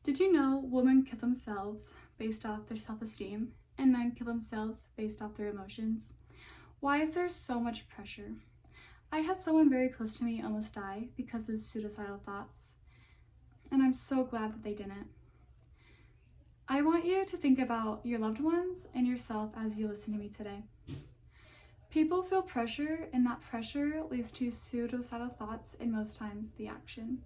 Did you know women kill themselves based off their self-esteem and men kill themselves based off their emotions? Why is there so much pressure? I had someone very close to me almost die because of suicidal thoughts, and I'm so glad that they didn't. I want you to think about your loved ones and yourself as you listen to me today. People feel pressure, and that pressure leads to suicidal thoughts and most times the action.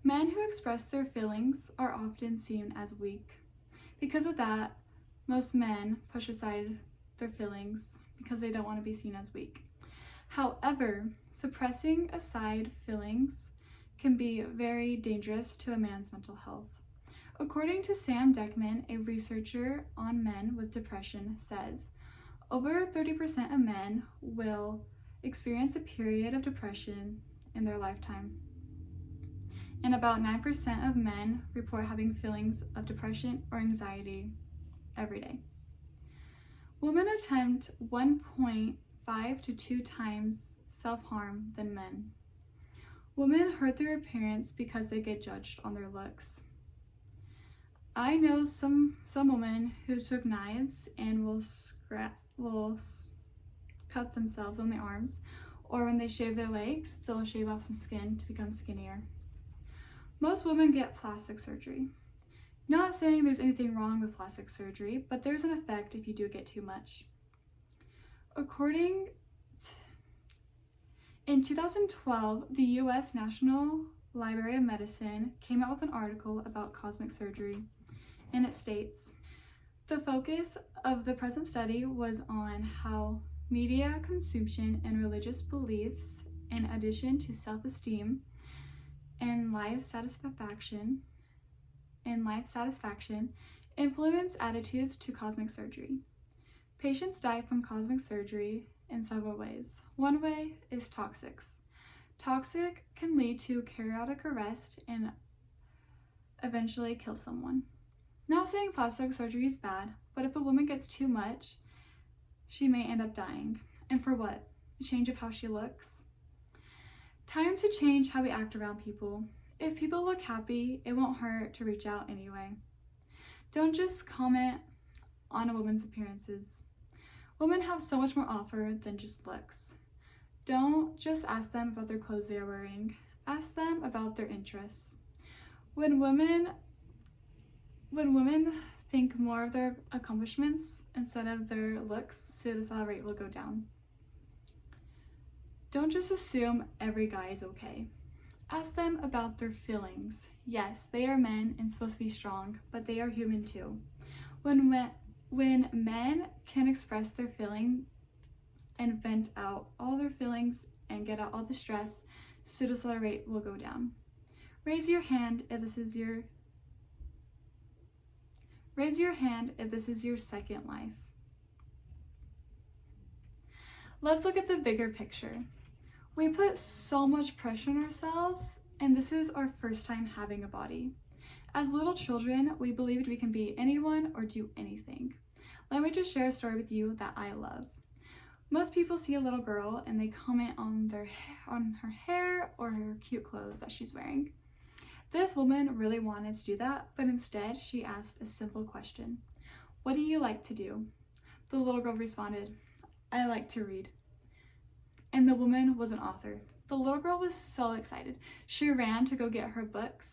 Men who express their feelings are often seen as weak. Because of that, most men push aside their feelings because they don't want to be seen as weak. However, suppressing aside feelings can be very dangerous to a man's mental health. According to Sam Deckman, a researcher on men with depression, says, over 30% of men will experience a period of depression in their lifetime. And about 9% of men report having feelings of depression or anxiety every day. Women attempt 1.5 to 2 times self-harm than men. Women hurt their appearance because they get judged on their looks. I know some women who took knives and will cut themselves on the arms, or when they shave their legs, they'll shave off some skin to become skinnier. Most women get plastic surgery. Not saying there's anything wrong with plastic surgery, but there's an effect if you do get too much. In 2012, the U.S. National Library of Medicine came out with an article about cosmetic surgery, and it states, the focus of the present study was on how media consumption and religious beliefs, in addition to self-esteem and life satisfaction, influence attitudes to cosmetic surgery. Patients die from cosmetic surgery in several ways. One way is toxics. Toxic can lead to cardiac arrest and eventually kill someone. Not saying plastic surgery is bad, but if a woman gets too much, she may end up dying. And for what? A change of how she looks? Time to change how we act around people. If people look happy, it won't hurt to reach out anyway. Don't just comment on a woman's appearances. Women have so much more offer than just looks. Don't just ask them about their clothes they are wearing. Ask them about their interests. When women think more of their accomplishments instead of their looks, suicide rate will go down. Don't just assume every guy is okay. Ask them about their feelings. Yes, they are men and supposed to be strong, but they are human too. When men can express their feelings and vent out all their feelings and get out all the stress, suicide rate will go down. Raise your hand if this is your second life. Let's look at the bigger picture. We put so much pressure on ourselves, and this is our first time having a body. As little children, we believed we can be anyone or do anything. Let me just share a story with you that I love. Most people see a little girl and they comment on her hair or her cute clothes that she's wearing. This woman really wanted to do that, but instead she asked a simple question. What do you like to do? The little girl responded, I like to read. And the woman was an author. The little girl was so excited. She ran to go get her books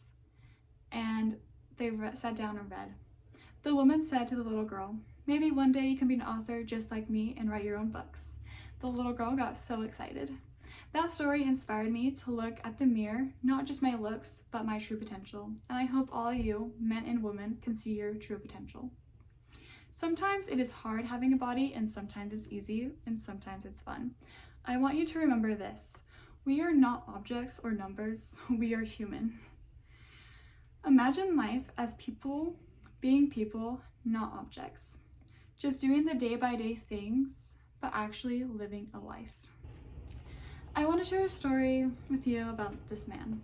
and they sat down and read. The woman said to the little girl, maybe one day you can be an author just like me and write your own books. The little girl got so excited. That story inspired me to look at the mirror, not just my looks, but my true potential. And I hope all of you, men and women, can see your true potential. Sometimes it is hard having a body, and sometimes it's easy, and sometimes it's fun. I want you to remember this. We are not objects or numbers, we are human. Imagine life as people, being people, not objects. Just doing the day-by-day things, but actually living a life. I want to share a story with you about this man.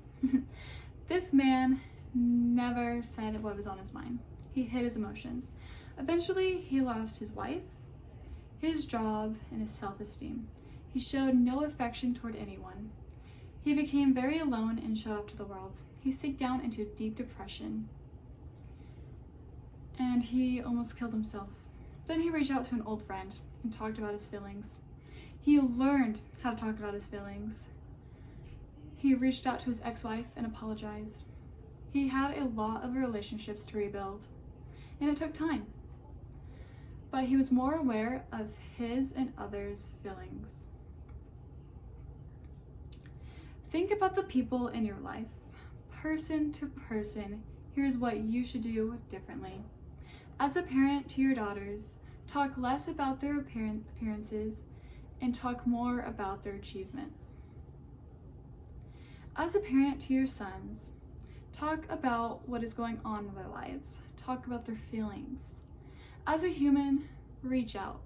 This man never said what was on his mind. He hid his emotions. Eventually, he lost his wife, his job, and his self-esteem. He showed no affection toward anyone. He became very alone and shut off to the world. He sank down into deep depression, and he almost killed himself. Then he reached out to an old friend and talked about his feelings. He learned how to talk about his feelings. He reached out to his ex-wife and apologized. He had a lot of relationships to rebuild, and it took time. But he was more aware of his and others' feelings. Think about the people in your life. Person to person, here's what you should do differently. As a parent to your daughters, talk less about their appearances and talk more about their achievements. As a parent to your sons, talk about what is going on in their lives. Talk about their feelings. As a human, reach out.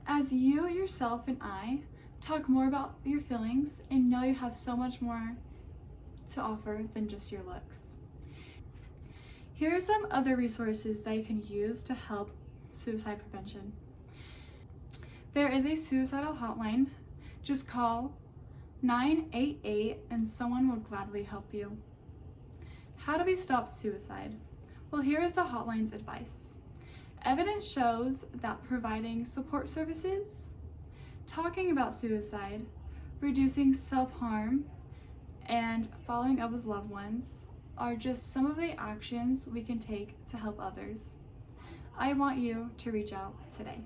As you, yourself, and I talk more about your feelings and know you have so much more to offer than just your looks. Here are some other resources that you can use to help suicide prevention. There is a suicidal hotline. Just call 988 and someone will gladly help you. How do we stop suicide? Well, here is the hotline's advice. Evidence shows that providing support services, talking about suicide, reducing self-harm, and following up with loved ones are just some of the actions we can take to help others. I want you to reach out today.